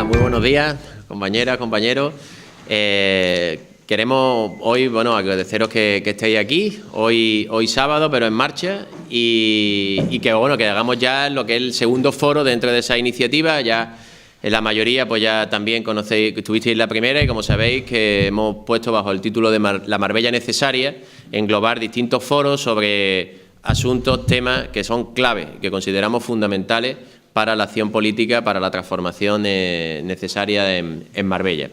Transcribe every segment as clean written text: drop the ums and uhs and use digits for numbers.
Muy buenos días, compañeras, compañeros. Queremos hoy, bueno, agradeceros que estéis aquí, hoy sábado, pero en marcha, y que, bueno, que hagamos ya lo que es el segundo foro dentro de esa iniciativa. Ya la mayoría, pues ya también conocéis, que estuvisteis en la primera, y como sabéis, que hemos puesto bajo el título de La Marbella Necesaria, englobar distintos foros sobre asuntos, temas que son clave, que consideramos fundamentales para la acción política, para la transformación necesaria en Marbella.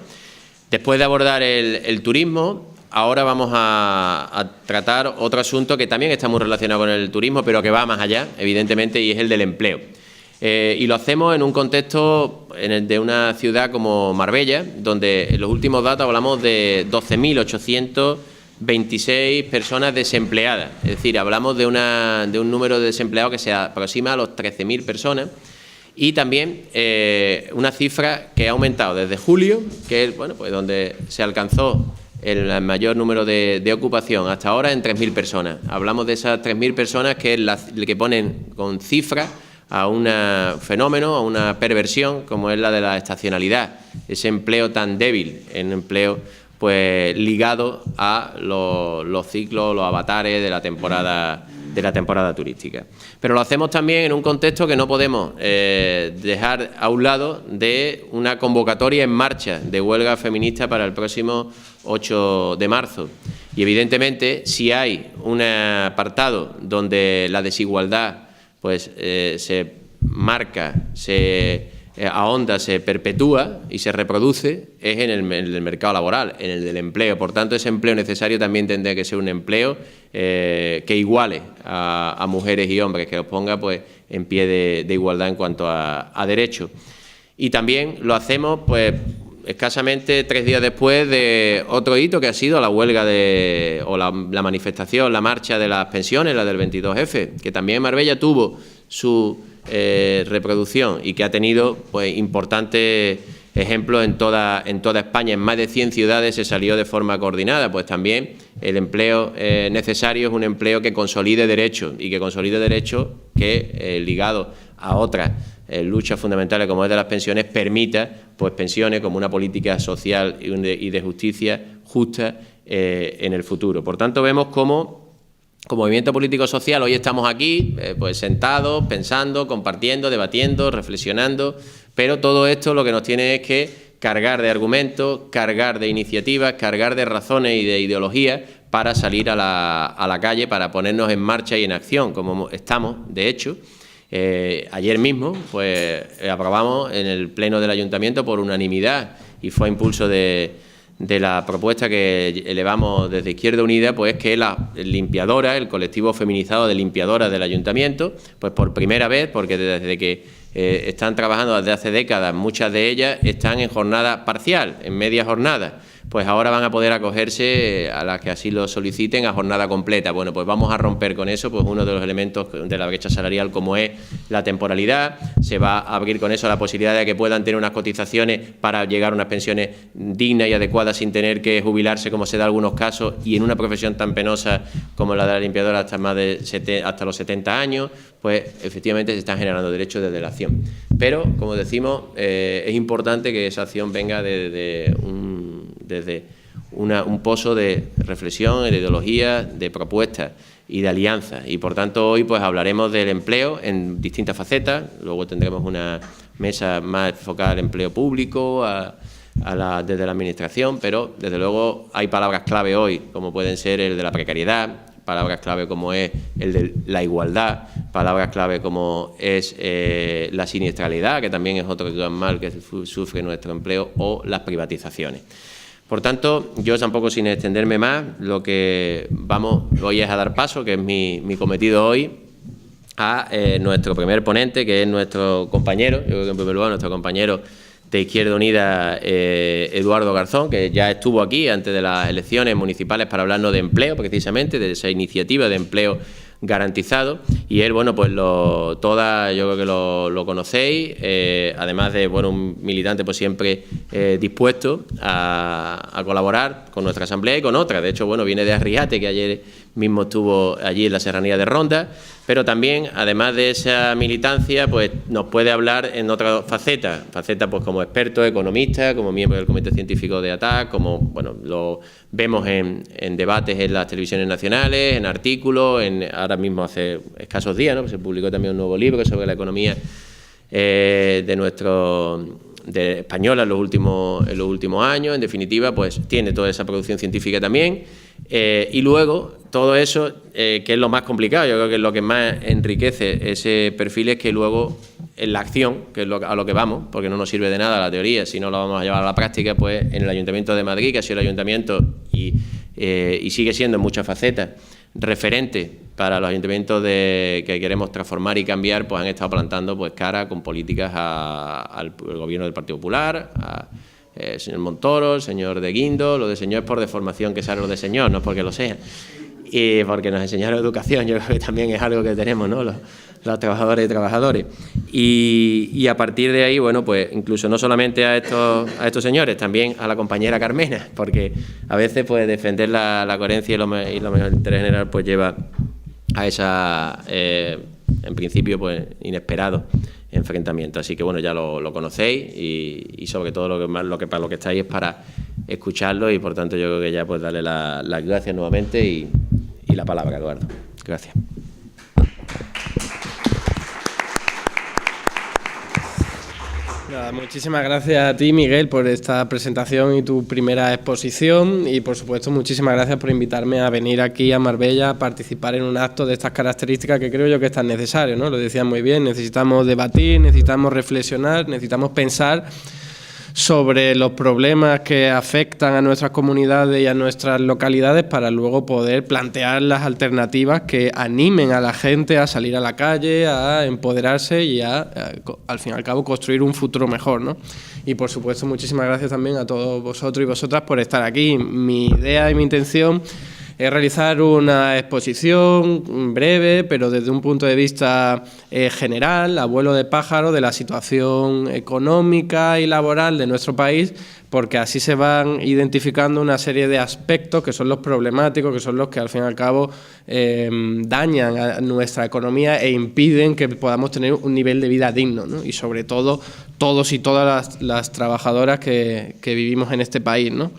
Después de abordar el turismo, ahora vamos a tratar otro asunto que también está muy relacionado con el turismo, pero que va más allá, evidentemente, y es el del empleo. Y lo hacemos en un contexto de una ciudad como Marbella, donde en los últimos datos hablamos de 12.826 personas desempleadas. Es decir, hablamos de un número de desempleados que se aproxima a los 13.000 personas. Y también una cifra que ha aumentado desde julio, que es, bueno, pues donde se alcanzó el mayor número de ocupación hasta ahora, en 3.000 personas. Hablamos de esas 3.000 personas que es que ponen con cifra a un fenómeno, a una perversión como es la de la estacionalidad, ese empleo tan débil, en empleo pues ligado a los ciclos, los avatares de la temporada turística. Pero lo hacemos también en un contexto que no podemos dejar a un lado de una convocatoria en marcha de huelga feminista para el próximo 8 de marzo. Y evidentemente, si hay un apartado donde la desigualdad pues se marca, se ahonda, se perpetúa y se reproduce, es en el mercado laboral, en el del empleo. Por tanto, ese empleo necesario también tendría que ser un empleo que iguale a mujeres y hombres, que los ponga pues en pie de igualdad en cuanto a derechos. Y también lo hacemos pues escasamente 3 días después de otro hito que ha sido la huelga la manifestación, la marcha de las pensiones, la del 22F, que también en Marbella tuvo su reproducción y que ha tenido pues importantes ejemplos en toda España. En más de 100 ciudades se salió de forma coordinada. Pues también el empleo necesario es un empleo que consolide derechos, y que consolide derechos que, ligado a otras luchas fundamentales como es de las pensiones, permita pues pensiones como una política social y de justicia justa en el futuro. Por tanto, vemos cómo como movimiento político social hoy estamos aquí pues sentados, pensando, compartiendo, debatiendo, reflexionando, pero todo esto lo que nos tiene es que cargar de argumentos, cargar de iniciativas, cargar de razones y de ideologías para salir a la calle, para ponernos en marcha y en acción, como estamos, de hecho. Ayer mismo pues aprobamos en el Pleno del Ayuntamiento por unanimidad, y fue a impulso de la propuesta que elevamos desde Izquierda Unida, pues que la limpiadora, el colectivo feminizado de limpiadoras del Ayuntamiento, pues por primera vez, porque desde que están trabajando desde hace décadas, muchas de ellas están en jornada parcial, en media jornada, pues ahora van a poder acogerse, a las que así lo soliciten, a jornada completa. Bueno, pues vamos a romper con eso, pues uno de los elementos de la brecha salarial, como es la temporalidad. Se va a abrir con eso la posibilidad de que puedan tener unas cotizaciones para llegar a unas pensiones dignas y adecuadas sin tener que jubilarse, como se da en algunos casos, y en una profesión tan penosa como la de la limpiadora hasta los 70 años, pues efectivamente se están generando derechos desde la acción. Pero, como decimos, es importante que esa acción venga desde un pozo de reflexión, de ideología, de propuestas y de alianzas. Y por tanto hoy pues hablaremos del empleo en distintas facetas. Luego tendremos una mesa más enfocada al empleo público, desde la administración, pero desde luego hay palabras clave hoy, como pueden ser el de la precariedad, palabras clave como es el de la igualdad, palabras clave como es la siniestralidad, que también es otro gran mal que sufre nuestro empleo, o las privatizaciones. Por tanto, yo tampoco, sin extenderme más, lo que voy es a dar paso, que es mi cometido hoy, a nuestro primer ponente, que es nuestro compañero, yo creo que en primer lugar nuestro compañero de Izquierda Unida, Eduardo Garzón, que ya estuvo aquí antes de las elecciones municipales para hablarnos de empleo, precisamente, de esa iniciativa de empleo garantizado. Y él, bueno, pues yo creo que lo conocéis, además de, bueno, un militante pues siempre dispuestos a colaborar con nuestra asamblea y con otras. De hecho, bueno, viene de Arriate, que ayer mismo estuvo allí en la serranía de Ronda, pero también, además de esa militancia, pues nos puede hablar en otras facetas pues como experto, economista, como miembro del Comité Científico de ATAC, como, bueno, lo vemos en debates en las televisiones nacionales, en artículos, ahora mismo hace escasos días, ¿no? Se publicó también un nuevo libro sobre la economía de española en los últimos años. En definitiva, pues tiene toda esa producción científica también. Y luego, todo eso, que es lo más complicado, yo creo que es lo que más enriquece ese perfil, es que luego en la acción, que es a lo que vamos, porque no nos sirve de nada la teoría, si no lo vamos a llevar a la práctica, pues en el Ayuntamiento de Madrid, que ha sido el ayuntamiento y sigue siendo en muchas facetas referente para los ayuntamientos que queremos transformar y cambiar, pues han estado plantando pues cara con políticas al gobierno del Partido Popular, el señor Montoro, el señor de Guindo. Lo de señor es por deformación, que sea lo de señor, no es porque lo sea, y porque nos enseñaron educación. Yo creo que también es algo que tenemos, ¿no?, los trabajadores y trabajadores. Y a partir de ahí, bueno, pues incluso no solamente a estos señores, también a la compañera Carmena, porque a veces pues defender la coherencia y lo mejor interés general pues lleva a esa, en principio, pues inesperado enfrentamiento. Así que bueno, ya lo conocéis, y sobre todo para lo que estáis es para escucharlo, y por tanto yo creo que ya pues darle las gracias nuevamente y la palabra, Eduardo. Gracias. Nada, muchísimas gracias a ti, Miguel, por esta presentación y tu primera exposición, y por supuesto muchísimas gracias por invitarme a venir aquí a Marbella a participar en un acto de estas características que creo yo que es tan necesario, ¿no? Lo decías muy bien, necesitamos debatir, necesitamos reflexionar, necesitamos pensar sobre los problemas que afectan a nuestras comunidades y a nuestras localidades, para luego poder plantear las alternativas que animen a la gente a salir a la calle, a empoderarse y al fin y al cabo, construir un futuro mejor, ¿no? Y por supuesto, muchísimas gracias también a todos vosotros y vosotras por estar aquí. Mi idea y mi intención es realizar una exposición breve, pero desde un punto de vista general, a vuelo de pájaro, de la situación económica y laboral de nuestro país, porque así se van identificando una serie de aspectos que son los problemáticos, que son los que al fin y al cabo dañan a nuestra economía e impiden que podamos tener un nivel de vida digno, ¿no? Y sobre todo, todos y todas las trabajadoras que vivimos en este país, ¿no?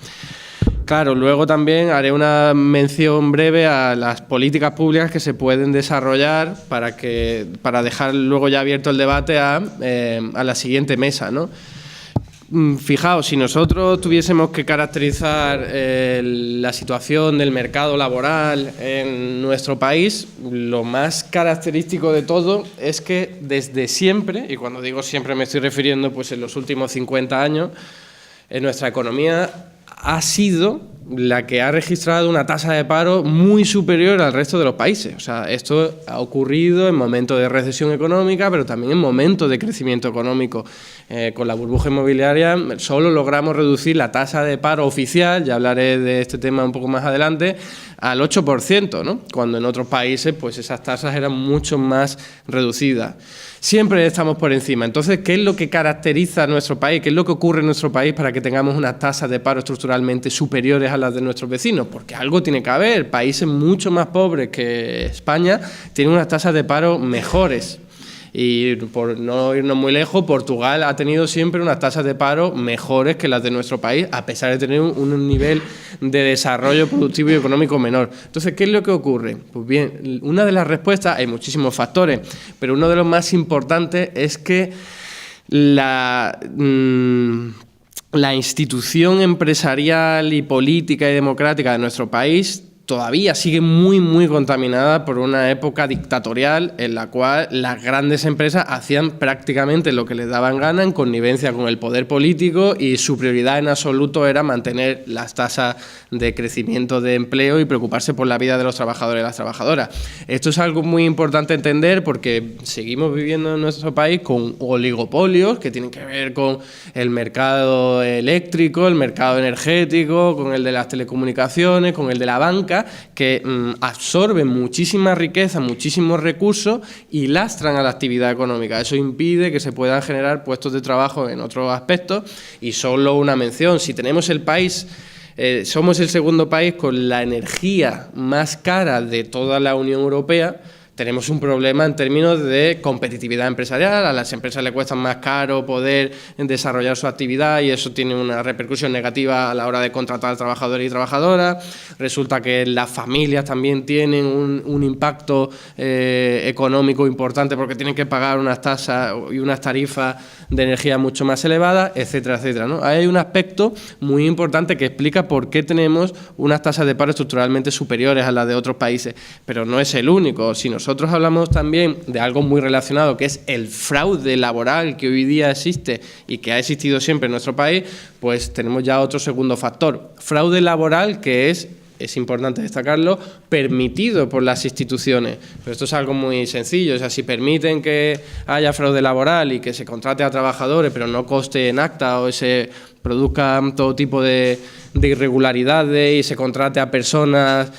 Claro, luego también haré una mención breve a las políticas públicas que se pueden desarrollar para dejar luego ya abierto el debate a la siguiente mesa, ¿no? Fijaos, si nosotros tuviésemos que caracterizar la situación del mercado laboral en nuestro país, lo más característico de todo es que desde siempre, y cuando digo siempre me estoy refiriendo pues en los últimos 50 años, en nuestra economía ha sido la que ha registrado una tasa de paro muy superior al resto de los países. O sea, esto ha ocurrido en momentos de recesión económica, pero también en momentos de crecimiento económico. Con la burbuja inmobiliaria solo logramos reducir la tasa de paro oficial, ya hablaré de este tema un poco más adelante, al 8%, ¿no? Cuando en otros países pues esas tasas eran mucho más reducidas. Siempre estamos por encima. Entonces, ¿qué es lo que caracteriza a nuestro país? ¿Qué es lo que ocurre en nuestro país para que tengamos unas tasas de paro estructuralmente superiores a las de nuestros vecinos? Porque algo tiene que haber. Países mucho más pobres que España tienen unas tasas de paro mejores. Y por no irnos muy lejos, Portugal ha tenido siempre unas tasas de paro mejores que las de nuestro país, a pesar de tener un nivel de desarrollo productivo y económico menor. Entonces, ¿qué es lo que ocurre? Pues bien, una de las respuestas, hay muchísimos factores, pero uno de los más importantes es que la institución empresarial y política y democrática de nuestro país todavía sigue muy, muy contaminada por una época dictatorial en la cual las grandes empresas hacían prácticamente lo que les daban gana en connivencia con el poder político, y su prioridad en absoluto era mantener las tasas de crecimiento de empleo y preocuparse por la vida de los trabajadores y las trabajadoras. Esto es algo muy importante entender, porque seguimos viviendo en nuestro país con oligopolios que tienen que ver con el mercado eléctrico, el mercado energético, con el de las telecomunicaciones, con el de la banca, económicas que absorben muchísima riqueza, muchísimos recursos y lastran a la actividad económica. Eso impide que se puedan generar puestos de trabajo en otros aspectos. Y solo una mención, si tenemos el país... somos el segundo país con la energía más cara de toda la Unión Europea. Tenemos un problema en términos de competitividad empresarial. A las empresas les cuesta más caro poder desarrollar su actividad y eso tiene una repercusión negativa a la hora de contratar trabajadores y trabajadoras. Resulta que las familias también tienen un impacto económico importante porque tienen que pagar unas tasas y unas tarifas de energía mucho más elevadas, etcétera, etcétera, ¿no? Hay un aspecto muy importante que explica por qué tenemos unas tasas de paro estructuralmente superiores a las de otros países, pero no es el único. Si nosotros hablamos también de algo muy relacionado, que es el fraude laboral que hoy día existe y que ha existido siempre en nuestro país, pues tenemos ya otro segundo factor. Fraude laboral que es importante destacarlo, permitido por las instituciones. Pero esto es algo muy sencillo, o sea, si permiten que haya fraude laboral y que se contrate a trabajadores, pero no coste en acta o se produzcan todo tipo de irregularidades y se contrate a personas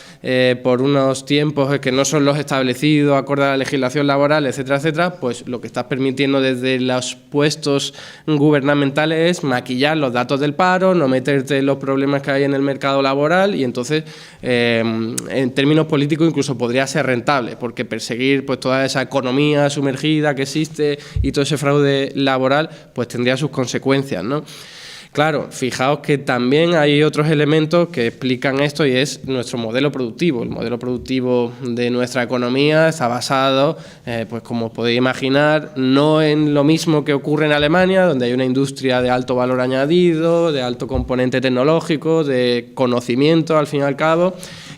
por unos tiempos que no son los establecidos acorde a la legislación laboral, etcétera, etcétera, pues lo que estás permitiendo desde los puestos gubernamentales es maquillar los datos del paro, no meterte en los problemas que hay en el mercado laboral y entonces en términos políticos incluso podría ser rentable porque perseguir pues toda esa economía sumergida que existe y todo ese fraude laboral pues tendría sus consecuencias, ¿no? Claro, fijaos que también hay otros elementos que explican esto y es nuestro modelo productivo. El modelo productivo de nuestra economía está basado, pues como podéis imaginar, no en lo mismo que ocurre en Alemania, donde hay una industria de alto valor añadido, de alto componente tecnológico, de conocimiento al fin y al cabo,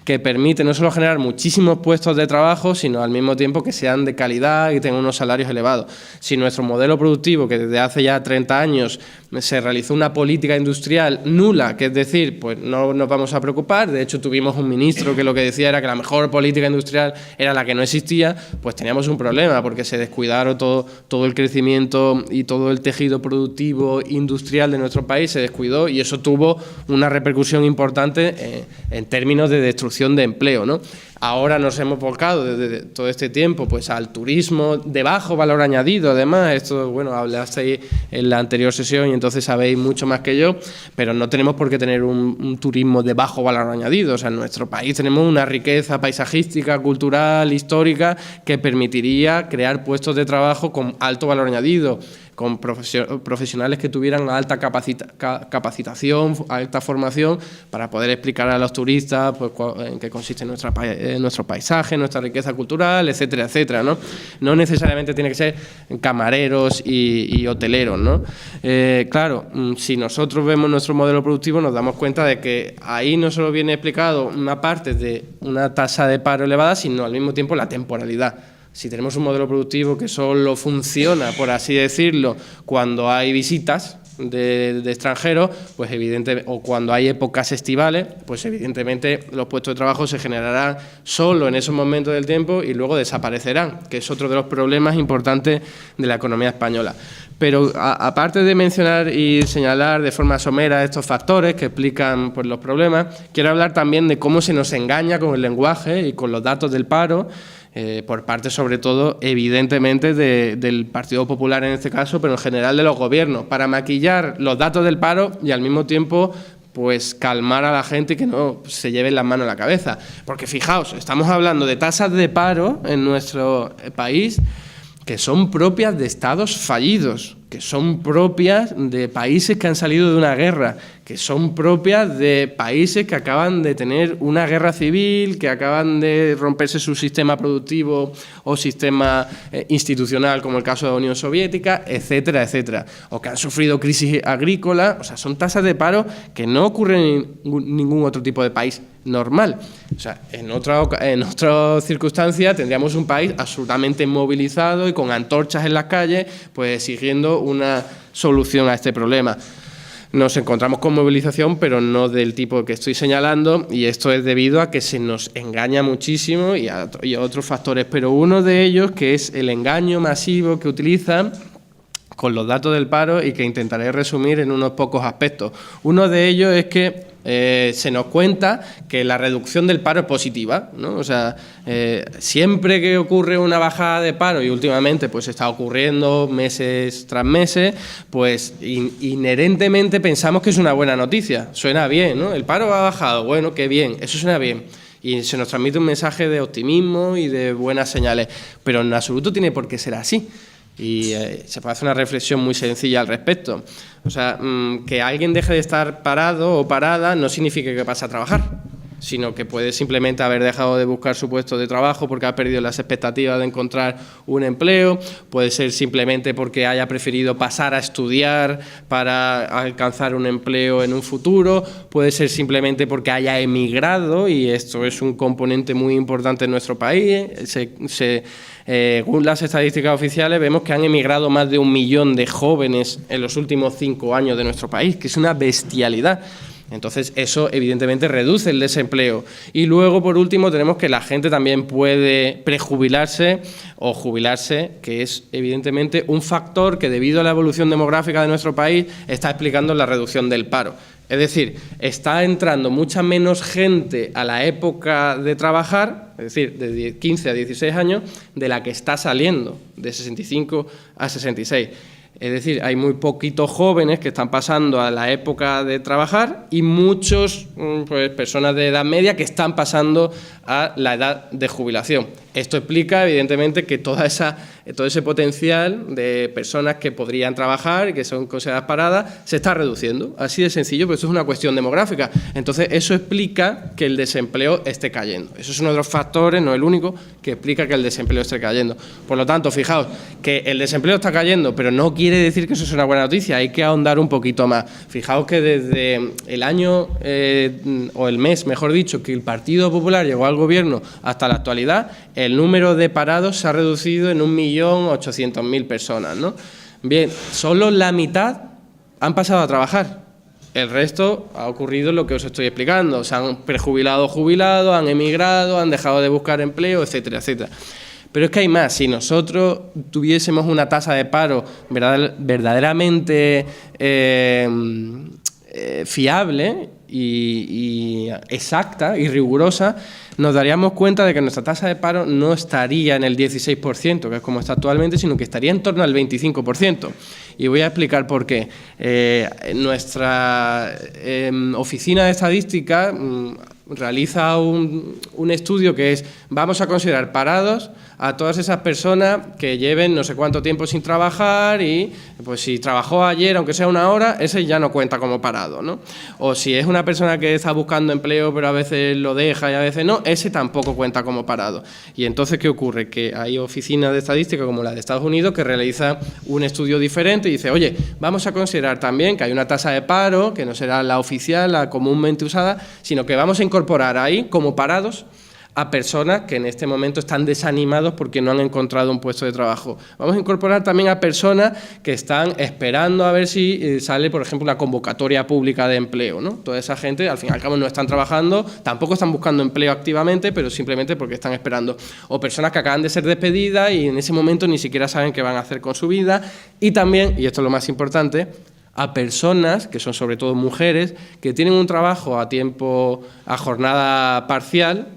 que permite no solo generar muchísimos puestos de trabajo, sino al mismo tiempo que sean de calidad y tengan unos salarios elevados. Si nuestro modelo productivo, que desde hace ya 30 años se realizó una política industrial nula, que es decir, pues no nos vamos a preocupar, de hecho tuvimos un ministro que lo que decía era que la mejor política industrial era la que no existía, pues teníamos un problema porque se descuidaron todo el crecimiento y todo el tejido productivo industrial de nuestro país, se descuidó y eso tuvo una repercusión importante en términos de destrucción de empleo, ¿no? Ahora nos hemos volcado desde todo este tiempo pues al turismo de bajo valor añadido, además, esto, bueno, hablasteis en la anterior sesión y entonces sabéis mucho más que yo, pero no tenemos por qué tener un turismo de bajo valor añadido, o sea, en nuestro país tenemos una riqueza paisajística, cultural, histórica, que permitiría crear puestos de trabajo con alto valor añadido, con profesionales que tuvieran alta capacitación, alta formación, para poder explicar a los turistas pues, en qué consiste nuestro paisaje, nuestra riqueza cultural, etcétera, etcétera, ¿no? No necesariamente tiene que ser camareros y hoteleros, ¿no? Claro, si nosotros vemos nuestro modelo productivo nos damos cuenta de que ahí no solo viene explicado una parte de una tasa de paro elevada, sino al mismo tiempo la temporalidad. Si tenemos un modelo productivo que solo funciona, por así decirlo, cuando hay visitas de extranjeros, pues evidentemente, o cuando hay épocas estivales, pues evidentemente los puestos de trabajo se generarán solo en esos momentos del tiempo y luego desaparecerán, que es otro de los problemas importantes de la economía española. Pero aparte de mencionar y señalar de forma somera estos factores que explican pues, los problemas, quiero hablar también de cómo se nos engaña con el lenguaje y con los datos del paro, por parte sobre todo evidentemente del Partido Popular en este caso, pero en general de los gobiernos, para maquillar los datos del paro y al mismo tiempo pues calmar a la gente y que no se lleven las manos a la cabeza. Porque fijaos, estamos hablando de tasas de paro en nuestro país que son propias de estados fallidos, que son propias de países que han salido de una guerra, que son propias de países que acaban de tener una guerra civil, que acaban de romperse su sistema productivo o sistema institucional, como el caso de la Unión Soviética, etcétera, etcétera, o que han sufrido crisis agrícola. O sea, son tasas de paro que no ocurren en ningún otro tipo de país normal. O sea, en otra circunstancia tendríamos un país absolutamente movilizado y con antorchas en las calles, pues exigiendo una solución a este problema. Nos encontramos con movilización, pero no del tipo que estoy señalando, y esto es debido a que se nos engaña muchísimo y a otros factores, pero uno de ellos, que es el engaño masivo que utilizan con los datos del paro y que intentaré resumir en unos pocos aspectos. Uno de ellos es que se nos cuenta que la reducción del paro es positiva, ¿no? O sea, siempre que ocurre una bajada de paro, y últimamente pues está ocurriendo meses tras meses, pues inherentemente pensamos que es una buena noticia. Suena bien, ¿no? El paro ha bajado, bueno, qué bien, eso suena bien. Y se nos transmite un mensaje de optimismo y de buenas señales, pero en absoluto tiene por qué ser así. Y se puede hacer una reflexión muy sencilla al respecto. O sea, que alguien deje de estar parado o parada no significa que pase a trabajar, sino que puede simplemente haber dejado de buscar su puesto de trabajo porque ha perdido las expectativas de encontrar un empleo, puede ser simplemente porque haya preferido pasar a estudiar para alcanzar un empleo en un futuro, puede ser simplemente porque haya emigrado, y esto es un componente muy importante en nuestro país. Según las estadísticas oficiales, vemos que han emigrado más de 1 millón de jóvenes en los últimos 5 años de nuestro país, que es una bestialidad. Entonces, eso evidentemente reduce el desempleo. Y luego, por último, tenemos que la gente también puede prejubilarse o jubilarse, que es evidentemente un factor que, debido a la evolución demográfica de nuestro país, está explicando la reducción del paro. Es decir, está entrando mucha menos gente a la época de trabajar, es decir, de 15 a 16 años, de la que está saliendo, de 65 a 66. Es decir, hay muy poquitos jóvenes que están pasando a la época de trabajar y muchos, pues, personas de edad media que están pasando a la edad de jubilación. Esto explica, evidentemente, que todo ese potencial de personas que podrían trabajar y que son consideradas paradas se está reduciendo. Así de sencillo, pues eso es una cuestión demográfica. Entonces, eso explica que el desempleo esté cayendo. Eso es uno de los factores, no el único, que explica que el desempleo esté cayendo. Por lo tanto, fijaos, que el desempleo está cayendo, pero no quiere decir que eso es una buena noticia. Hay que ahondar un poquito más. Fijaos que desde el año, o el mes, mejor dicho, que el Partido Popular llegó al gobierno hasta la actualidad, el número de parados se ha reducido en 1.800.000 personas, ¿no? Bien, solo la mitad han pasado a trabajar. El resto ha ocurrido lo que os estoy explicando. Se han prejubilado, jubilado, han emigrado, han dejado de buscar empleo, etcétera, etcétera. Pero es que hay más. Si nosotros tuviésemos una tasa de paro verdaderamente fiable y exacta y rigurosa, nos daríamos cuenta de que nuestra tasa de paro no estaría en el 16%, que es como está actualmente, sino que estaría en torno al 25%. Y voy a explicar por qué. Nuestra oficina de estadística realiza un estudio que es: vamos a considerar parados a todas esas personas que lleven no sé cuánto tiempo sin trabajar, y pues si trabajó ayer, aunque sea 1 hora, ese ya no cuenta como parado, ¿no? O si es una persona que está buscando empleo pero a veces lo deja y a veces no, ese tampoco cuenta como parado. Y entonces, ¿qué ocurre? Que hay oficinas de estadística como la de Estados Unidos que realiza un estudio diferente y dice: oye, vamos a considerar también que hay una tasa de paro que no será la oficial, la comúnmente usada, sino que vamos a incorporar ahí como parados a personas que en este momento están desanimados porque no han encontrado un puesto de trabajo. Vamos a incorporar también a personas que están esperando a ver si sale, por ejemplo, una convocatoria pública de empleo, ¿no? Toda esa gente, al fin y al cabo, no están trabajando, tampoco están buscando empleo activamente, pero simplemente porque están esperando. O personas que acaban de ser despedidas y en ese momento ni siquiera saben qué van a hacer con su vida. Y también, y esto es lo más importante, a personas, que son sobre todo mujeres, que tienen un trabajo a jornada parcial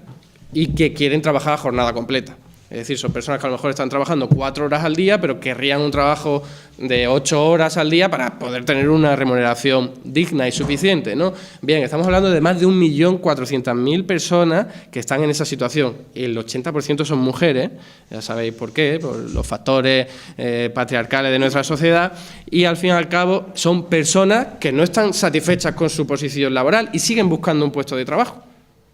y que quieren trabajar a jornada completa. Es decir, son personas que a lo mejor están trabajando 4 horas al día, pero querrían un trabajo de 8 horas al día para poder tener una remuneración digna y suficiente, ¿no? Bien, estamos hablando de más de 1.400.000 personas que están en esa situación. Y el 80% son mujeres, ya sabéis por qué, por los factores patriarcales de nuestra sociedad, y al fin y al cabo son personas que no están satisfechas con su posición laboral y siguen buscando un puesto de trabajo,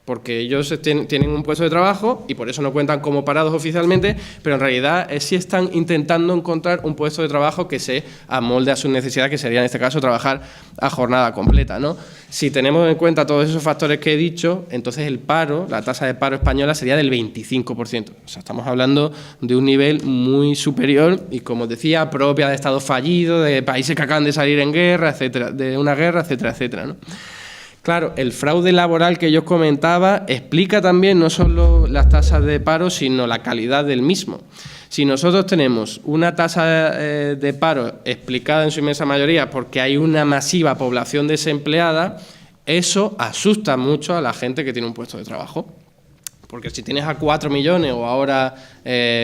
porque ellos tienen un puesto de trabajo y por eso no cuentan como parados oficialmente, pero en realidad sí están intentando encontrar un puesto de trabajo que se amolde a sus necesidades, que sería en este caso trabajar a jornada completa, ¿no? Si tenemos en cuenta todos esos factores que he dicho, entonces el paro, la tasa de paro española sería del 25%. O sea, estamos hablando de un nivel muy superior y, como os decía, propia de estados fallidos, de países que acaban de salir en guerra, etcétera, de una guerra, etcétera, etcétera, ¿no? Claro, el fraude laboral que yo os comentaba explica también no solo las tasas de paro, sino la calidad del mismo. Si nosotros tenemos una tasa de paro explicada en su inmensa mayoría porque hay una masiva población desempleada, Eso asusta mucho a la gente que tiene un puesto de trabajo. Porque si tienes a 4 millones o ahora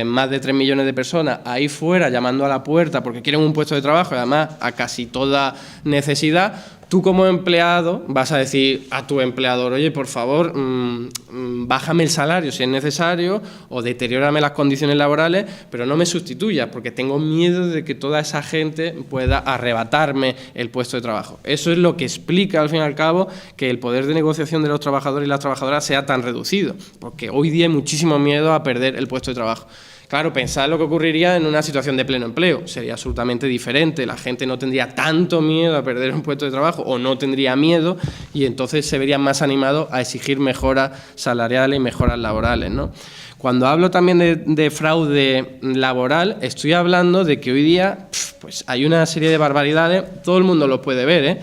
más de 3 millones de personas ahí fuera llamando a la puerta porque quieren un puesto de trabajo y además a casi toda necesidad, tú como empleado vas a decir a tu empleador, oye, por favor, bájame el salario si es necesario o deteriórame las condiciones laborales, pero no me sustituyas porque tengo miedo de que toda esa gente pueda arrebatarme el puesto de trabajo. Eso es lo que explica, al fin y al cabo, que el poder de negociación de los trabajadores y las trabajadoras sea tan reducido, porque hoy día hay muchísimo miedo a perder el puesto de trabajo. Claro, pensad lo que ocurriría en una situación de pleno empleo. Sería absolutamente diferente. La gente no tendría tanto miedo a perder un puesto de trabajo o no tendría miedo y entonces se verían más animados a exigir mejoras salariales y mejoras laborales, ¿no? Cuando hablo también de fraude laboral, estoy hablando de que hoy día pues hay una serie de barbaridades, todo el mundo lo puede ver,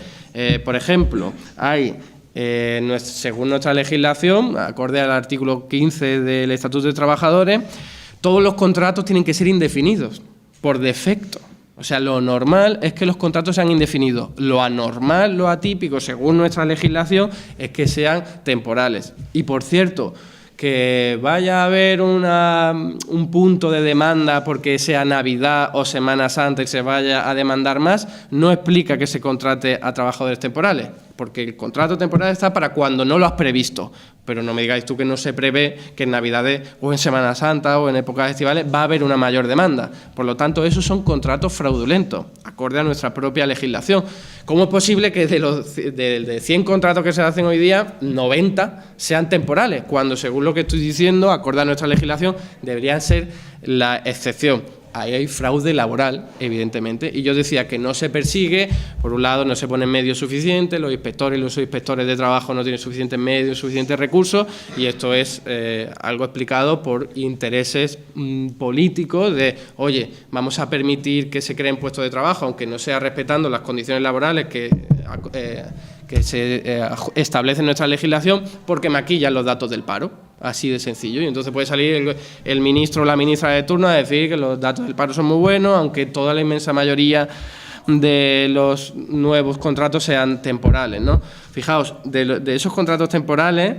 por ejemplo, hay... según nuestra legislación, acorde al artículo 15 del Estatuto de Trabajadores, todos los contratos tienen que ser indefinidos, por defecto. O sea, lo normal es que los contratos sean indefinidos. Lo anormal, lo atípico, según nuestra legislación, es que sean temporales. Y, por cierto, que vaya a haber un punto de demanda porque sea Navidad o Semana Santa y se vaya a demandar más, no explica que se contrate a trabajadores temporales, porque el contrato temporal está para cuando no lo has previsto. Pero no me digáis tú que no se prevé que en Navidades o en Semana Santa o en épocas estivales va a haber una mayor demanda. Por lo tanto, esos son contratos fraudulentos, acorde a nuestra propia legislación. ¿Cómo es posible que de 100 contratos que se hacen hoy día, 90 sean temporales, cuando según lo que estoy diciendo, acorde a nuestra legislación, deberían ser la excepción? Ahí hay fraude laboral, evidentemente, y yo decía que no se persigue, por un lado no se ponen medios suficientes, los inspectores y los subinspectores de trabajo no tienen suficientes medios, suficientes recursos, y esto es algo explicado por intereses políticos de, oye, vamos a permitir que se creen puestos de trabajo, aunque no sea respetando las condiciones laborales que se establece en nuestra legislación, porque maquillan los datos del paro. Así de sencillo. Y entonces puede salir el ministro o la ministra de turno a decir que los datos del paro son muy buenos, aunque toda la inmensa mayoría de los nuevos contratos sean temporales, ¿no? Fijaos, de esos contratos temporales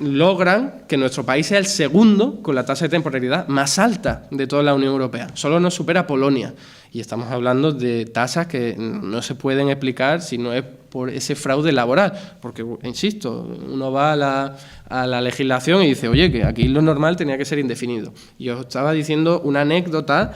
logran que nuestro país sea el segundo con la tasa de temporalidad más alta de toda la Unión Europea. Solo nos supera Polonia. Y estamos hablando de tasas que no se pueden explicar si no es por ese fraude laboral. Porque, insisto, uno va a la legislación y dice, oye, que aquí lo normal tenía que ser indefinido. Y os estaba diciendo una anécdota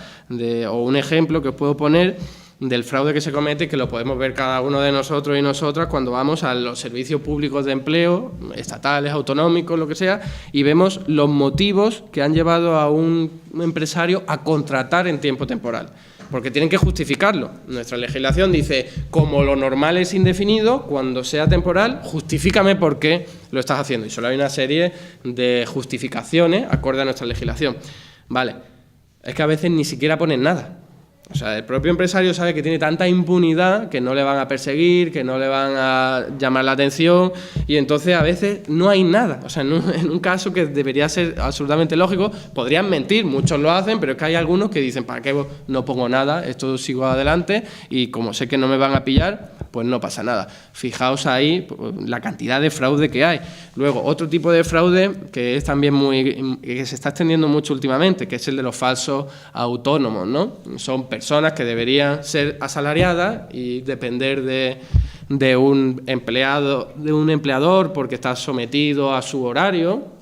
o un ejemplo que os puedo poner del fraude que se comete, que lo podemos ver cada uno de nosotros y nosotras cuando vamos a los servicios públicos de empleo, estatales, autonómicos, lo que sea, y vemos los motivos que han llevado a un empresario a contratar en tiempo temporal. Porque tienen que justificarlo. Nuestra legislación dice, como lo normal es indefinido, cuando sea temporal, justifícame por qué lo estás haciendo. Y solo hay una serie de justificaciones acorde a nuestra legislación. Vale, es que a veces ni siquiera ponen nada. O sea, el propio empresario sabe que tiene tanta impunidad que no le van a perseguir, que no le van a llamar la atención y entonces a veces no hay nada. O sea, en un caso que debería ser absolutamente lógico, podrían mentir, muchos lo hacen, pero es que hay algunos que dicen, ¿para qué no pongo nada? Esto sigo adelante y como sé que no me van a pillar, pues no pasa nada. Fijaos ahí la cantidad de fraude que hay. Luego, otro tipo de fraude que es también que se está extendiendo mucho últimamente, que es el de los falsos autónomos, ¿no? Son personas que deberían ser asalariadas y depender de un empleador porque está sometido a su horario,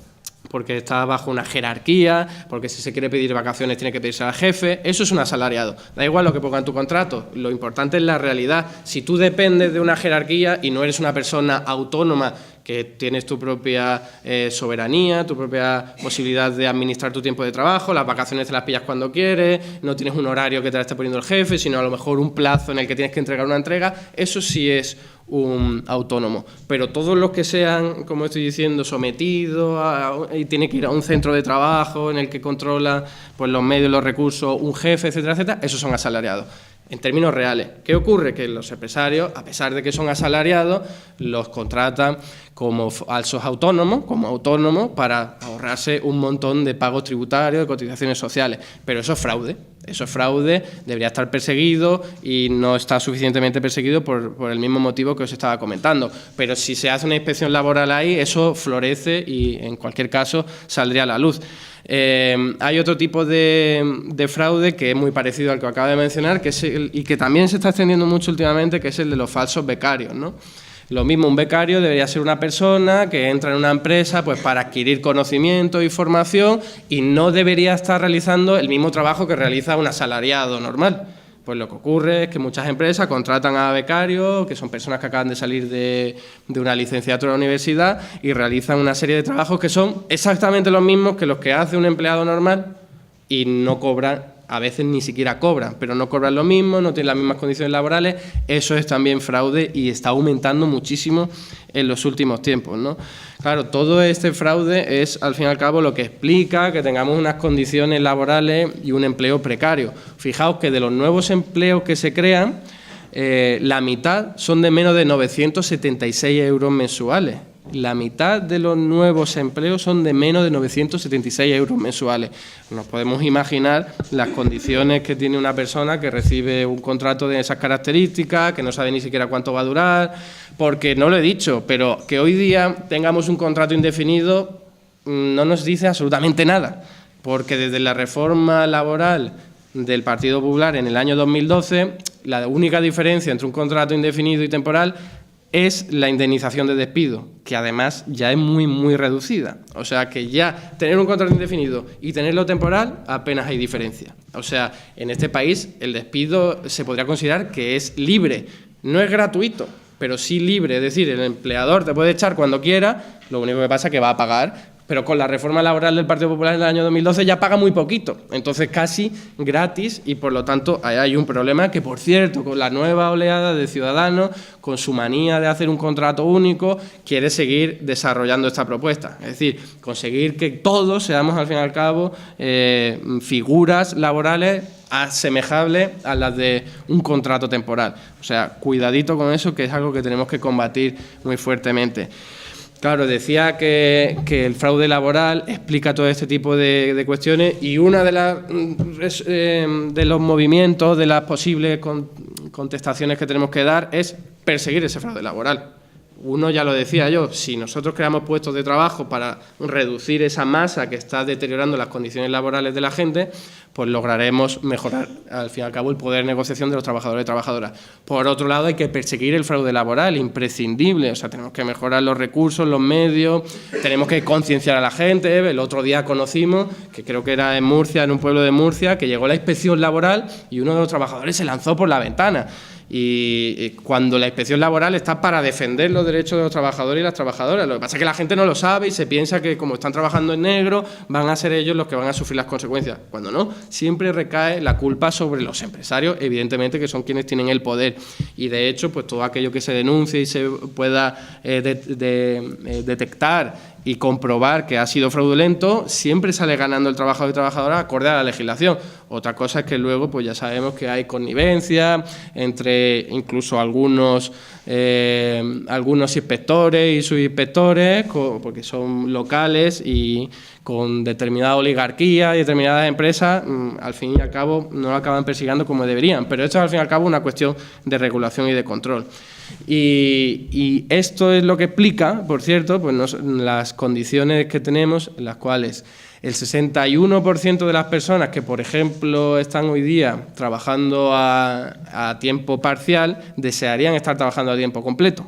porque está bajo una jerarquía, porque si se quiere pedir vacaciones tiene que pedirse al jefe. Eso es un asalariado. Da igual lo que ponga en tu contrato, lo importante es la realidad. Si tú dependes de una jerarquía y no eres una persona autónoma que tienes tu propia soberanía, tu propia posibilidad de administrar tu tiempo de trabajo, las vacaciones te las pillas cuando quieres, no tienes un horario que te la esté poniendo el jefe, sino a lo mejor un plazo en el que tienes que entregar una entrega, eso sí es un autónomo. Pero todos los que sean, como estoy diciendo, sometidos y tiene que ir a un centro de trabajo en el que controla pues, los medios, los recursos, un jefe, etcétera, etcétera, esos son asalariados. En términos reales, ¿qué ocurre? Que los empresarios, a pesar de que son asalariados, los contratan como falsos autónomos, como autónomos, para ahorrarse un montón de pagos tributarios, de cotizaciones sociales. Pero eso es fraude. Eso es fraude, debería estar perseguido y no está suficientemente perseguido por el mismo motivo que os estaba comentando. Pero si se hace una inspección laboral ahí, eso florece y en cualquier caso saldría a la luz. Hay otro tipo de fraude que es muy parecido al que acabo de mencionar y que también se está extendiendo mucho últimamente, que es el de los falsos becarios, ¿no? Lo mismo, un becario debería ser una persona que entra en una empresa pues para adquirir conocimiento y formación y no debería estar realizando el mismo trabajo que realiza un asalariado normal. Pues lo que ocurre es que muchas empresas contratan a becarios, que son personas que acaban de salir de una licenciatura de la universidad y realizan una serie de trabajos que son exactamente los mismos que los que hace un empleado normal y no cobran. A veces ni siquiera cobran, pero no cobran lo mismo, no tienen las mismas condiciones laborales. Eso es también fraude y está aumentando muchísimo en los últimos tiempos, ¿no? Claro, todo este fraude es, al fin y al cabo, lo que explica que tengamos unas condiciones laborales y un empleo precario. Fijaos que de los nuevos empleos que se crean, la mitad son de menos de 976 euros mensuales. La mitad de los nuevos empleos son de menos de 976 euros mensuales. Nos podemos imaginar las condiciones que tiene una persona que recibe un contrato de esas características, que no sabe ni siquiera cuánto va a durar, porque no lo he dicho, pero que hoy día tengamos un contrato indefinido no nos dice absolutamente nada, porque desde la reforma laboral del Partido Popular en el año 2012, la única diferencia entre un contrato indefinido y temporal es la indemnización de despido, que además ya es muy, muy reducida. O sea, que ya tener un contrato indefinido y tenerlo temporal apenas hay diferencia. O sea, en este país el despido se podría considerar que es libre. No es gratuito, pero sí libre. Es decir, el empleador te puede echar cuando quiera, lo único que pasa es que va a pagar. Pero con la reforma laboral del Partido Popular en el año 2012 ya paga muy poquito, entonces casi gratis y por lo tanto hay un problema que, por cierto, con la nueva oleada de Ciudadanos, con su manía de hacer un contrato único, quiere seguir desarrollando esta propuesta. Es decir, conseguir que todos seamos, al fin y al cabo, figuras laborales asemejables a las de un contrato temporal. O sea, cuidadito con eso, que es algo que tenemos que combatir muy fuertemente. Claro, decía que el fraude laboral explica todo este tipo de cuestiones y una de los movimientos, de las posibles contestaciones que tenemos que dar es perseguir ese fraude laboral. Uno, ya lo decía yo, si nosotros creamos puestos de trabajo para reducir esa masa que está deteriorando las condiciones laborales de la gente, pues lograremos mejorar, al fin y al cabo, el poder de negociación de los trabajadores y trabajadoras. Por otro lado, hay que perseguir el fraude laboral, imprescindible. O sea, tenemos que mejorar los recursos, los medios, tenemos que concienciar a la gente. El otro día conocimos, que creo que era en Murcia, en un pueblo de Murcia, que llegó la inspección laboral y uno de los trabajadores se lanzó por la ventana. Y cuando la inspección laboral está para defender los derechos de los trabajadores y las trabajadoras. Lo que pasa es que la gente no lo sabe y se piensa que como están trabajando en negro van a ser ellos los que van a sufrir las consecuencias. Cuando no, siempre recae la culpa sobre los empresarios, evidentemente, que son quienes tienen el poder. Y de hecho, pues todo aquello que se denuncie y se pueda detectar y comprobar que ha sido fraudulento, siempre sale ganando el trabajador y trabajadora acorde a la legislación. Otra cosa es que luego pues ya sabemos que hay connivencia entre incluso algunos inspectores y subinspectores, porque son locales y con determinada oligarquía y determinadas empresas, al fin y al cabo no lo acaban persiguiendo como deberían. Pero esto es al fin y al cabo una cuestión de regulación y de control. Y esto es lo que explica, por cierto, pues las condiciones que tenemos en las cuales el 61% de las personas que, por ejemplo, están hoy día trabajando a tiempo parcial, desearían estar trabajando a tiempo completo.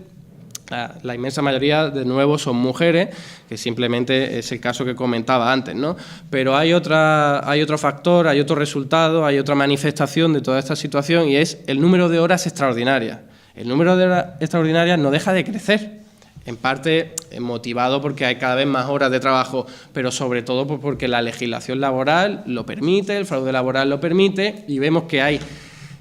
La inmensa mayoría, de nuevo, son mujeres, que simplemente es el caso que comentaba antes, ¿no? Pero hay otro factor, hay otro resultado, hay otra manifestación de toda esta situación y es el número de horas extraordinarias. El número de horas extraordinarias no deja de crecer, en parte motivado porque hay cada vez más horas de trabajo, pero sobre todo pues porque la legislación laboral lo permite, el fraude laboral lo permite y vemos que hay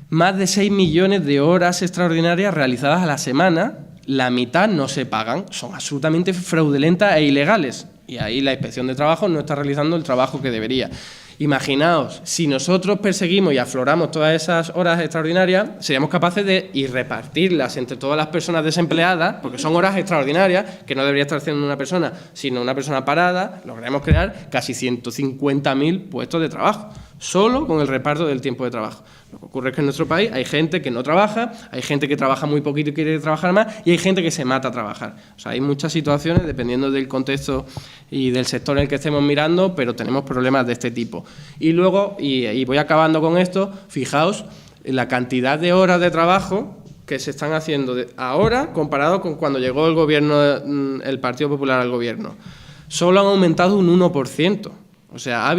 más de 6 millones de horas extraordinarias realizadas a la semana, la mitad no se pagan, son absolutamente fraudulentas e ilegales y ahí la Inspección de Trabajo no está realizando el trabajo que debería. Imaginaos, si nosotros perseguimos y afloramos todas esas horas extraordinarias, seríamos capaces de repartirlas entre todas las personas desempleadas, porque son horas extraordinarias que no debería estar haciendo una persona, sino una persona parada, lograremos crear casi 150.000 puestos de trabajo. solo con el reparto del tiempo de trabajo. Lo que ocurre es que en nuestro país hay gente que no trabaja, hay gente que trabaja muy poquito y quiere trabajar más, y hay gente que se mata a trabajar. O sea, hay muchas situaciones, dependiendo del contexto y del sector en el que estemos mirando, pero tenemos problemas de este tipo. Y luego, y voy acabando con esto, fijaos la cantidad de horas de trabajo que se están haciendo ahora comparado con cuando llegó el gobierno, el Partido Popular al gobierno. Solo han aumentado un 1%. O sea,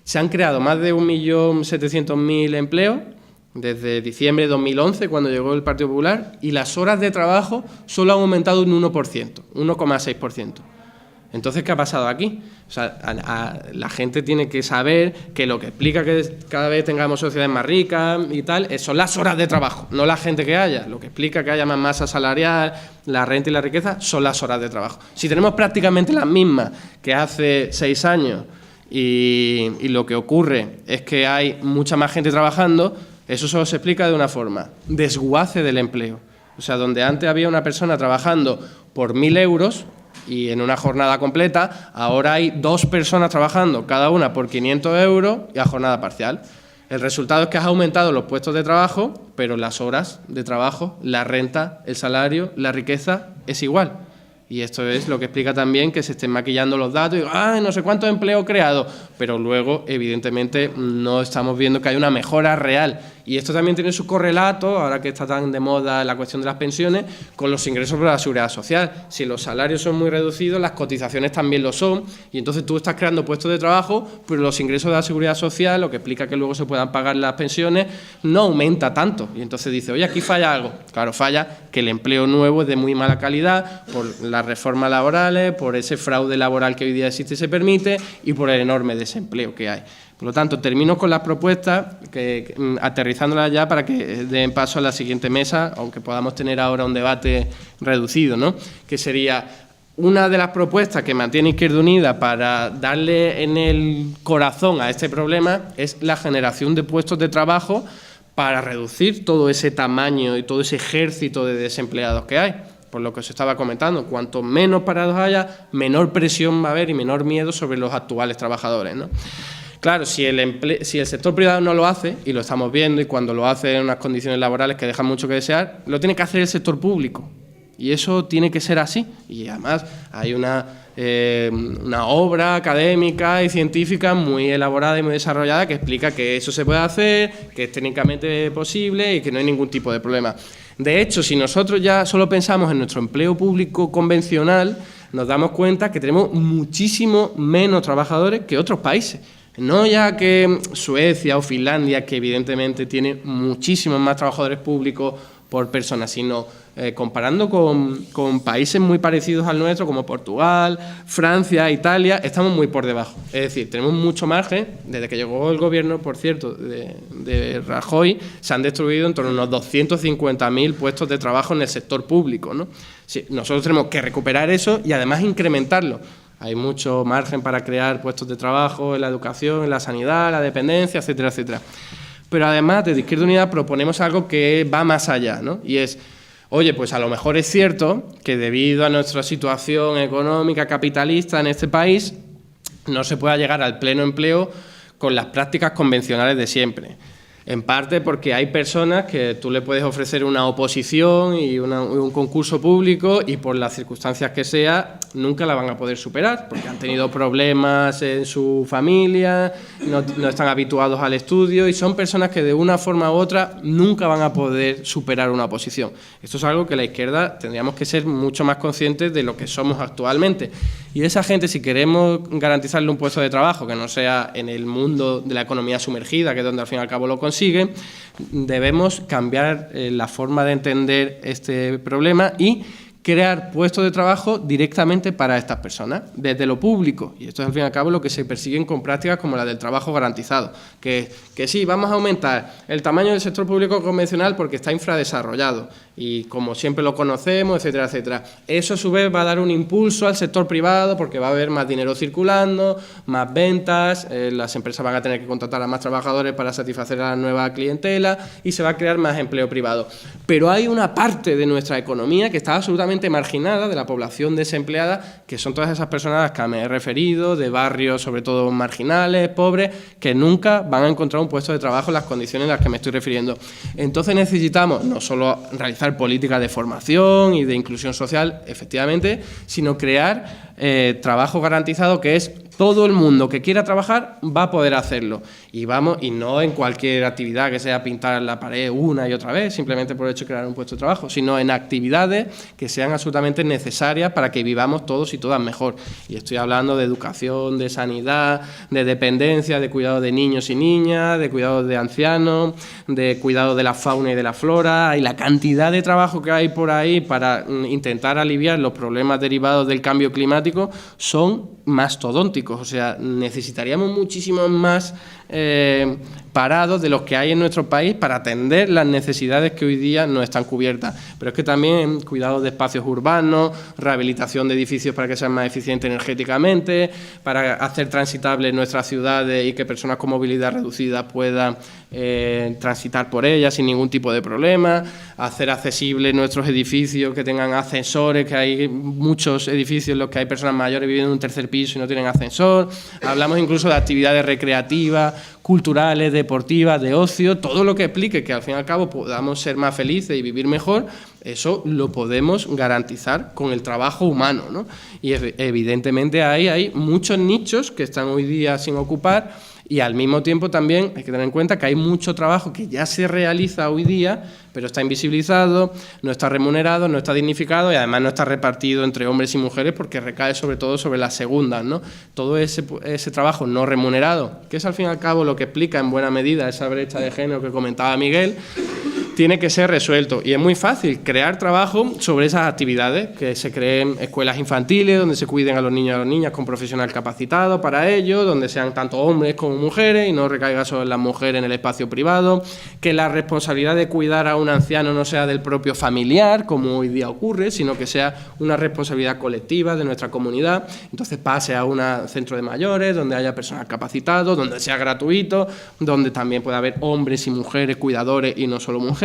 se han creado más de 1.700.000 empleos desde diciembre de 2011, cuando llegó el Partido Popular, y las horas de trabajo solo han aumentado un 1%, 1,6%. Entonces, ¿qué ha pasado aquí? O sea, la gente tiene que saber que lo que explica que cada vez tengamos sociedades más ricas y tal, son las horas de trabajo, no la gente que haya. Lo que explica que haya más masa salarial, la renta y la riqueza, son las horas de trabajo. Si tenemos prácticamente las mismas que hace 6 años y lo que ocurre es que hay mucha más gente trabajando, eso solo se explica de una forma: desguace del empleo. O sea, donde antes había una persona trabajando por 1.000 euros, y en una jornada completa, ahora hay 2 personas trabajando, cada una por 500 euros y a jornada parcial. El resultado es que has aumentado los puestos de trabajo, pero las horas de trabajo, la renta, el salario, la riqueza es igual. Y esto es lo que explica también que se estén maquillando los datos y no sé cuántos empleos creados, pero luego, evidentemente, no estamos viendo que hay una mejora real. Y esto también tiene su correlato, ahora que está tan de moda la cuestión de las pensiones, con los ingresos por la seguridad social. Si los salarios son muy reducidos, las cotizaciones también lo son, y entonces tú estás creando puestos de trabajo, pero los ingresos de la seguridad social, lo que explica que luego se puedan pagar las pensiones, no aumenta tanto. Y entonces dice, oye, aquí falla algo. Claro, falla que el empleo nuevo es de muy mala calidad, por las reformas laborales, por ese fraude laboral que hoy día existe y se permite, y por el enorme desempleo que hay. Por lo tanto, termino con las propuestas, aterrizándolas ya para que den paso a la siguiente mesa, aunque podamos tener ahora un debate reducido, ¿no? Que sería una de las propuestas que mantiene Izquierda Unida para darle en el corazón a este problema, es la generación de puestos de trabajo para reducir todo ese tamaño y todo ese ejército de desempleados que hay. Por lo que os estaba comentando, cuanto menos parados haya, menor presión va a haber y menor miedo sobre los actuales trabajadores, ¿no? Claro, si el sector privado no lo hace, y lo estamos viendo, y cuando lo hace en unas condiciones laborales que dejan mucho que desear, lo tiene que hacer el sector público. Y eso tiene que ser así. Y además hay una obra académica y científica muy elaborada y muy desarrollada que explica que eso se puede hacer, que es técnicamente posible y que no hay ningún tipo de problema. De hecho, si nosotros ya solo pensamos en nuestro empleo público convencional, nos damos cuenta que tenemos muchísimo menos trabajadores que otros países. No ya que Suecia o Finlandia, que evidentemente tiene muchísimos más trabajadores públicos por persona, sino comparando con países muy parecidos al nuestro, como Portugal, Francia, Italia, estamos muy por debajo. Es decir, tenemos mucho margen. Desde que llegó el gobierno, por cierto, de Rajoy, se han destruido en torno a unos 250.000 puestos de trabajo en el sector público, ¿no? Sí, nosotros tenemos que recuperar eso y además incrementarlo. Hay mucho margen para crear puestos de trabajo en la educación, en la sanidad, la dependencia, etcétera, etcétera. Pero además, desde Izquierda Unida proponemos algo que va más allá, ¿no? Y es, oye, pues a lo mejor es cierto que debido a nuestra situación económica capitalista en este país, no se pueda llegar al pleno empleo con las prácticas convencionales de siempre. En parte porque hay personas que tú le puedes ofrecer una oposición y un concurso público y por las circunstancias que sea, nunca la van a poder superar, porque han tenido problemas en su familia, no están habituados al estudio y son personas que de una forma u otra nunca van a poder superar una oposición. Esto es algo que la izquierda tendríamos que ser mucho más conscientes de lo que somos actualmente. Y esa gente, si queremos garantizarle un puesto de trabajo que no sea en el mundo de la economía sumergida, que es donde al fin y al cabo lo consigue, debemos cambiar la forma de entender este problema y crear puestos de trabajo directamente para estas personas, desde lo público. Y esto es al fin y al cabo lo que se persiguen con prácticas como la del trabajo garantizado. Que sí, vamos a aumentar el tamaño del sector público convencional porque está infradesarrollado. y como siempre lo conocemos, etcétera, etcétera. Eso a su vez va a dar un impulso al sector privado porque va a haber más dinero circulando, más ventas, las empresas van a tener que contratar a más trabajadores para satisfacer a la nueva clientela y se va a crear más empleo privado. Pero hay una parte de nuestra economía que está absolutamente marginada de la población desempleada, que son todas esas personas a las que me he referido, de barrios sobre todo marginales, pobres, que nunca van a encontrar un puesto de trabajo en las condiciones en las que me estoy refiriendo. Entonces necesitamos no solo realizar políticas de formación y de inclusión social, efectivamente, sino crear trabajo garantizado, que es todo el mundo que quiera trabajar va a poder hacerlo. Y no en cualquier actividad que sea pintar la pared una y otra vez, simplemente por el hecho de crear un puesto de trabajo, sino en actividades que sean absolutamente necesarias para que vivamos todos y todas mejor. Y estoy hablando de educación, de sanidad, de dependencia, de cuidado de niños y niñas, de cuidado de ancianos, de cuidado de la fauna y de la flora, y la cantidad de trabajo que hay por ahí para intentar aliviar los problemas derivados del cambio climático son mastodónticos. O sea, necesitaríamos muchísimos más parados de los que hay en nuestro país para atender las necesidades que hoy día no están cubiertas. Pero es que también cuidado de espacios urbanos, rehabilitación de edificios para que sean más eficientes energéticamente, para hacer transitables nuestras ciudades y que personas con movilidad reducida puedan transitar por ellas sin ningún tipo de problema, hacer accesibles nuestros edificios, que tengan ascensores, que hay muchos edificios en los que hay personas mayores viviendo en un tercer piso y no tienen ascensor. Hablamos incluso de actividades recreativas, culturales, deportivas, de ocio, todo lo que explique que al fin y al cabo podamos ser más felices y vivir mejor. Eso lo podemos garantizar con el trabajo humano, ¿no? Y evidentemente hay muchos nichos que están hoy día sin ocupar, y al mismo tiempo también hay que tener en cuenta que hay mucho trabajo que ya se realiza hoy día, pero está invisibilizado, no está remunerado, no está dignificado y además no está repartido entre hombres y mujeres porque recae sobre todo sobre las segundas, ¿no? Todo ese trabajo no remunerado, que es al fin y al cabo lo que explica en buena medida esa brecha de género que comentaba Miguel, tiene que ser resuelto. Y es muy fácil crear trabajo sobre esas actividades, que se creen escuelas infantiles donde se cuiden a los niños y a las niñas con profesional capacitado para ello, donde sean tanto hombres como mujeres y no recaiga solo en las mujeres en el espacio privado, que la responsabilidad de cuidar a un anciano no sea del propio familiar, como hoy día ocurre, sino que sea una responsabilidad colectiva de nuestra comunidad. Entonces pase a un centro de mayores, donde haya personal capacitado, donde sea gratuito, donde también pueda haber hombres y mujeres cuidadores y no solo mujeres.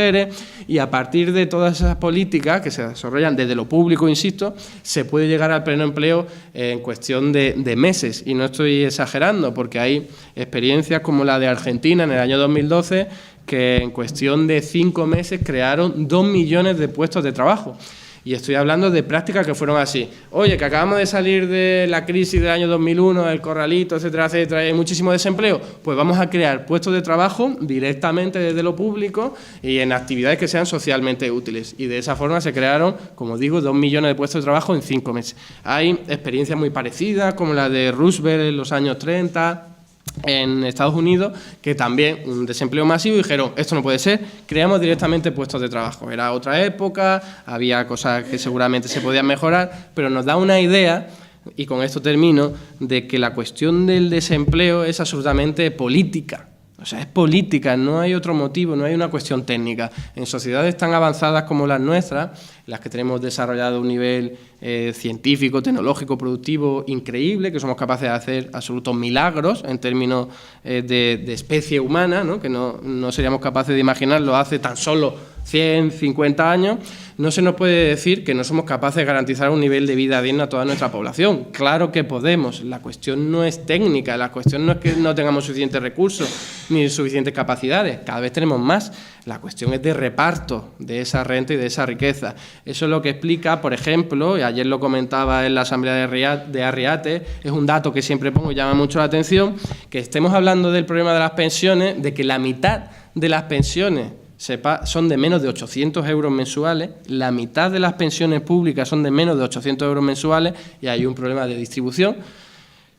Y a partir de todas esas políticas que se desarrollan desde lo público, insisto, se puede llegar al pleno empleo en cuestión de meses. Y no estoy exagerando, porque hay experiencias como la de Argentina en el año 2012, que en cuestión de 5 meses crearon 2 millones de puestos de trabajo. Y estoy hablando de prácticas que fueron así. Oye, que acabamos de salir de la crisis del año 2001, el corralito, etcétera, etcétera, y hay muchísimo desempleo. Pues vamos a crear puestos de trabajo directamente desde lo público y en actividades que sean socialmente útiles. Y de esa forma se crearon, como digo, 2 millones de puestos de trabajo en 5 meses. Hay experiencias muy parecidas, como la de Roosevelt en los años 30, en Estados Unidos, que también un desempleo masivo, y dijeron, esto no puede ser, creamos directamente puestos de trabajo. Era otra época, había cosas que seguramente se podían mejorar, pero nos da una idea, y con esto termino, de que la cuestión del desempleo es absolutamente política. O sea, es política, no hay otro motivo, no hay una cuestión técnica. En sociedades tan avanzadas como las nuestras, las que tenemos desarrollado un nivel científico, tecnológico, productivo increíble, que somos capaces de hacer absolutos milagros en términos de especie humana, ¿no? Que no seríamos capaces de imaginarlo hace tan solo 100, 50 años, no se nos puede decir que no somos capaces de garantizar un nivel de vida digno a toda nuestra población. Claro que podemos, la cuestión no es técnica, la cuestión no es que no tengamos suficientes recursos ni suficientes capacidades, cada vez tenemos más, la cuestión es de reparto de esa renta y de esa riqueza. Eso es lo que explica, por ejemplo, y ayer lo comentaba en la Asamblea de Arriate, es un dato que siempre pongo y llama mucho la atención, que estemos hablando del problema de las pensiones, de que la mitad de las pensiones son de menos de 800 euros mensuales, la mitad de las pensiones públicas son de menos de 800 euros mensuales y hay un problema de distribución.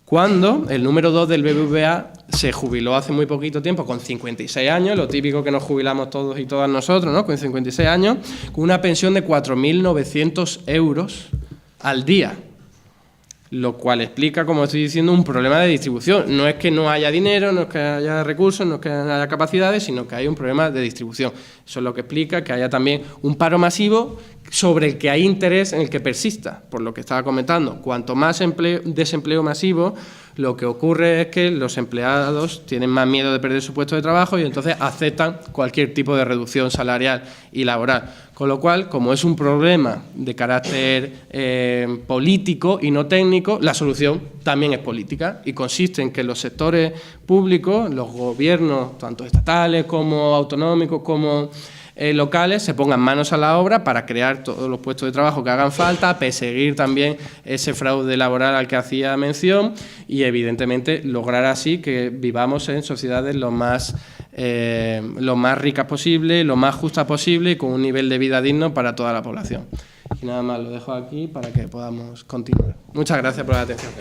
Cuando el número 2 del BBVA se jubiló hace muy poquito tiempo, con 56 años, lo típico que nos jubilamos todos y todas nosotros, ¿no? Con 56 años, con una pensión de 4.900 euros al día. lo cual explica, como estoy diciendo, un problema de distribución. No es que no haya dinero, no es que haya recursos, no es que haya capacidades, sino que hay un problema de distribución. Eso es lo que explica que haya también un paro masivo sobre el que hay interés en el que persista, por lo que estaba comentando. Cuanto más desempleo masivo, lo que ocurre es que los empleados tienen más miedo de perder su puesto de trabajo y entonces aceptan cualquier tipo de reducción salarial y laboral. Con lo cual, como es un problema de carácter político y no técnico, la solución también es política y consiste en que los sectores públicos, los gobiernos, tanto estatales como autonómicos como locales, se pongan manos a la obra para crear todos los puestos de trabajo que hagan falta, perseguir también ese fraude laboral al que hacía mención y, evidentemente, lograr así que vivamos en sociedades lo más ricas posible, lo más justas posible y con un nivel de vida digno para toda la población. Y nada más, lo dejo aquí para que podamos continuar. Muchas gracias por la atención.